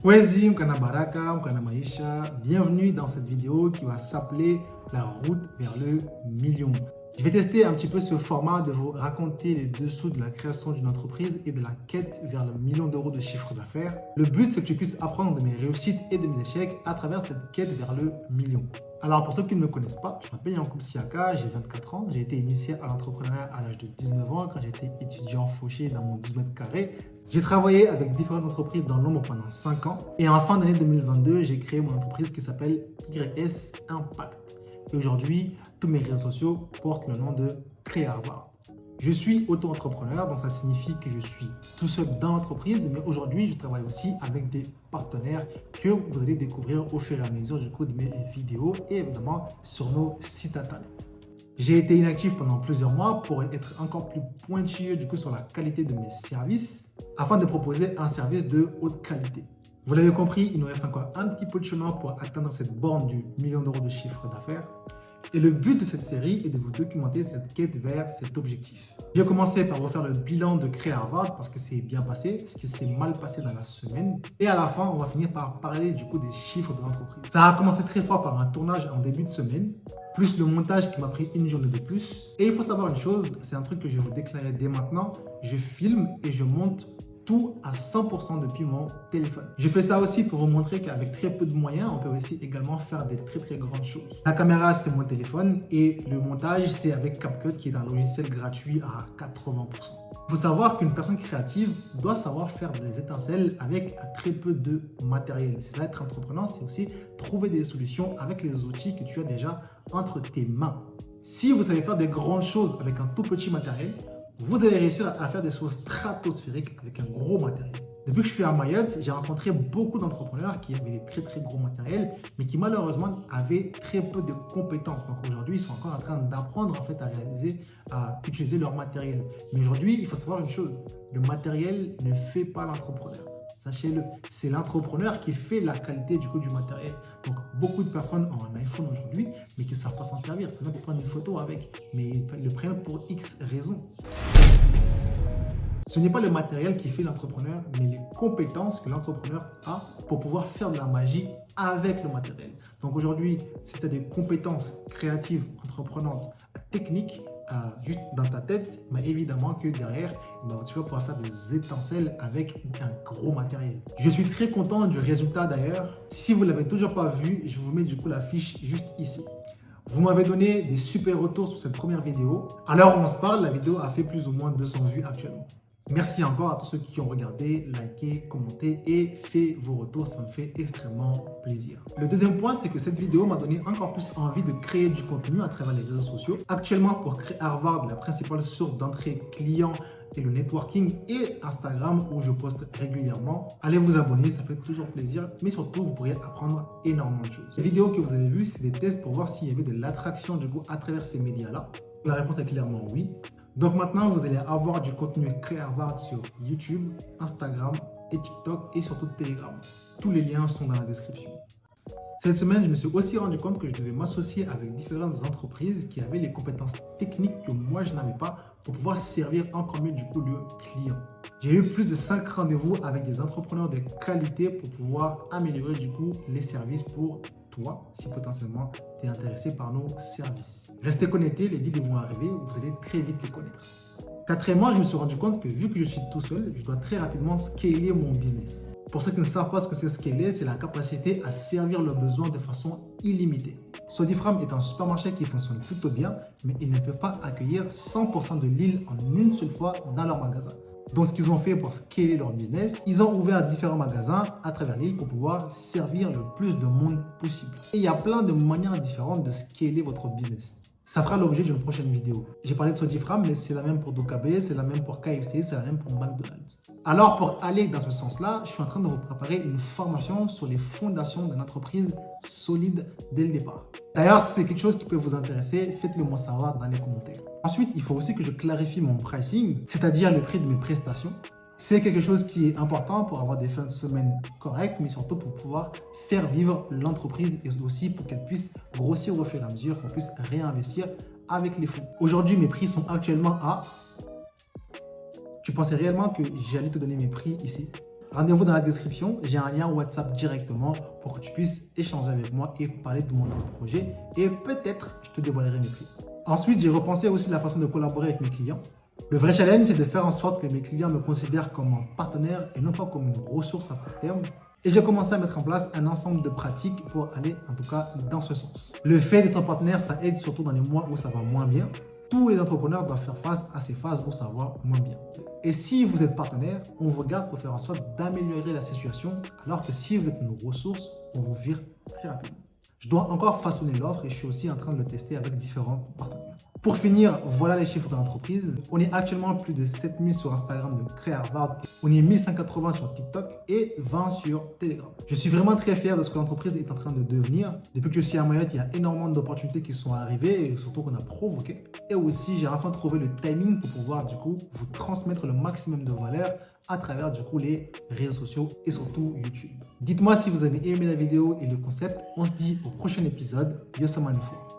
Kwezi, Mkana Baraka, Mkana Maisha, bienvenue dans cette vidéo qui va s'appeler la route vers le million. Je vais tester un petit peu ce format de vous raconter les dessous de la création d'une entreprise et de la quête vers le million d'euros de chiffre d'affaires. Le but, c'est que tu puisses apprendre de mes réussites et de mes échecs à travers cette quête vers le million. Alors, pour ceux qui ne me connaissent pas, je m'appelle Yankoub Siaka, j'ai 24 ans. J'ai été initié à l'entrepreneuriat à l'âge de 19 ans quand j'étais étudiant fauché dans mon 12 mètres carrés. J'ai travaillé avec différentes entreprises dans l'ombre pendant 5 ans. Et en fin d'année 2022, j'ai créé mon entreprise qui s'appelle YS Impact. Et aujourd'hui, tous mes réseaux sociaux portent le nom de Créarvard. Je suis auto-entrepreneur, donc ça signifie que je suis tout seul dans l'entreprise, mais aujourd'hui, je travaille aussi avec des partenaires que vous allez découvrir au fur et à mesure du coup de mes vidéos et évidemment sur nos sites internet. J'ai été inactif pendant plusieurs mois pour être encore plus pointilleux du coup sur la qualité de mes services afin de proposer un service de haute qualité. Vous l'avez compris, il nous reste encore un petit peu de chemin pour atteindre cette borne du million d'euros de chiffre d'affaires. Et le but de cette série est de vous documenter cette quête vers cet objectif. J'ai commencé par refaire le bilan de Créarvard parce que c'est bien passé, ce qui s'est mal passé dans la semaine. Et à la fin, on va finir par parler du coup des chiffres de l'entreprise. Ça a commencé très fort par un tournage en début de semaine, plus le montage qui m'a pris une journée de plus. Et il faut savoir une chose, c'est un truc que je vais vous déclarer dès maintenant, je filme et je monte tout à 100% depuis mon téléphone. Je fais ça aussi pour vous montrer qu'avec très peu de moyens, on peut aussi également faire des très grandes choses. La caméra, c'est mon téléphone et le montage, c'est avec CapCut qui est un logiciel gratuit à 80%. Il faut savoir qu'une personne créative doit savoir faire des étincelles avec très peu de matériel. C'est ça, être entrepreneur, c'est aussi trouver des solutions avec les outils que tu as déjà entre tes mains. Si vous savez faire des grandes choses avec un tout petit matériel, vous allez réussir à faire des choses stratosphériques avec un gros matériel. Depuis que je suis à Mayotte, j'ai rencontré beaucoup d'entrepreneurs qui avaient des très gros matériels, mais qui malheureusement avaient très peu de compétences. Donc aujourd'hui, ils sont encore en train d'apprendre en fait à utiliser leur matériel. Mais aujourd'hui, il faut savoir une chose, le matériel ne fait pas l'entrepreneur. Sachez-le, c'est l'entrepreneur qui fait la qualité du coup du matériel. Donc, beaucoup de personnes ont un iPhone aujourd'hui, mais qui ne savent pas s'en servir. C'est même pour prendre une photo avec, mais ils le prennent pour X raisons. Ce n'est pas le matériel qui fait l'entrepreneur, mais les compétences que l'entrepreneur a pour pouvoir faire de la magie avec le matériel. Donc aujourd'hui, si tu as des compétences créatives, entreprenantes, techniques, juste dans ta tête, mais évidemment que derrière, tu vas pouvoir faire des étincelles avec un gros matériel. Je suis très content du résultat d'ailleurs. Si vous ne l'avez toujours pas vu, je vous mets du coup la fiche juste ici. Vous m'avez donné des super retours sur cette première vidéo. Alors on se parle, la vidéo a fait plus ou moins 200 vues actuellement. Merci encore à tous ceux qui ont regardé, liké, commenté et fait vos retours, ça me fait extrêmement plaisir. Le deuxième point, c'est que cette vidéo m'a donné encore plus envie de créer du contenu à travers les réseaux sociaux. Actuellement, pour Créarvard, la principale source d'entrée client est le networking et Instagram où je poste régulièrement. Allez vous abonner, ça fait toujours plaisir, mais surtout, vous pourrez apprendre énormément de choses. Les vidéos que vous avez vues, c'est des tests pour voir s'il y avait de l'attraction du coup à travers ces médias-là. La réponse est clairement oui. Donc maintenant, vous allez avoir du contenu Créarvard sur YouTube, Instagram et TikTok et surtout Telegram. Tous les liens sont dans la description. Cette semaine, je me suis aussi rendu compte que je devais m'associer avec différentes entreprises qui avaient les compétences techniques que moi, je n'avais pas pour pouvoir servir encore mieux du coup le client. J'ai eu plus de 5 rendez-vous avec des entrepreneurs de qualité pour pouvoir améliorer du coup les services pour toi, si potentiellement tu es intéressé par nos services. Restez connectés, les deals vont arriver, vous allez très vite les connaître. Quatrièmement, je me suis rendu compte que vu que je suis tout seul, je dois très rapidement scaler mon business. Pour ceux qui ne savent pas ce que c'est scaler, c'est la capacité à servir leurs besoins de façon illimitée. Sodifram est un supermarché qui fonctionne plutôt bien, mais ils ne peuvent pas accueillir 100% de l'île en une seule fois dans leur magasin. Donc, ce qu'ils ont fait pour scaler leur business, ils ont ouvert différents magasins à travers l'île pour pouvoir servir le plus de monde possible. Et il y a plein de manières différentes de scaler votre business. Ça fera l'objet d'une prochaine vidéo. J'ai parlé de Sodifram, mais c'est la même pour Dokabé, c'est la même pour KFC, c'est la même pour McDonald's. Alors, pour aller dans ce sens-là, je suis en train de vous préparer une formation sur les fondations d'une entreprise solide dès le départ. D'ailleurs, si c'est quelque chose qui peut vous intéresser, faites-le moi savoir dans les commentaires. Ensuite, il faut aussi que je clarifie mon pricing, c'est-à-dire le prix de mes prestations. C'est quelque chose qui est important pour avoir des fins de semaine correctes, mais surtout pour pouvoir faire vivre l'entreprise et aussi pour qu'elle puisse grossir au fur et à mesure, qu'on puisse réinvestir avec les fonds. Aujourd'hui, mes prix sont actuellement à... Tu pensais réellement que j'allais te donner mes prix ici? Rendez-vous dans la description, j'ai un lien WhatsApp directement pour que tu puisses échanger avec moi et parler de mon projet et peut-être je te dévoilerai mes prix. Ensuite, j'ai repensé aussi la façon de collaborer avec mes clients. Le vrai challenge, c'est de faire en sorte que mes clients me considèrent comme un partenaire et non pas comme une ressource à court terme. Et j'ai commencé à mettre en place un ensemble de pratiques pour aller, en tout cas, dans ce sens. Le fait d'être partenaire, ça aide surtout dans les mois où ça va moins bien. Tous les entrepreneurs doivent faire face à ces phases où ça va moins bien. Et si vous êtes partenaire, on vous garde pour faire en sorte d'améliorer la situation, alors que si vous êtes une ressource, on vous vire très rapidement. Je dois encore façonner l'offre et je suis aussi en train de le tester avec différents partenaires. Pour finir, voilà les chiffres de l'entreprise. On est actuellement plus de 7000 sur Instagram de Créharvard. On est 1180 sur TikTok et 20 sur Telegram. Je suis vraiment très fier de ce que l'entreprise est en train de devenir. Depuis que je suis à Mayotte, il y a énormément d'opportunités qui sont arrivées et surtout qu'on a provoqué. Et aussi, j'ai enfin trouvé le timing pour pouvoir du coup vous transmettre le maximum de valeur à travers du coup les réseaux sociaux et surtout YouTube. Dites-moi si vous avez aimé la vidéo et le concept. On se dit au prochain épisode. Yo, c'est Manifo.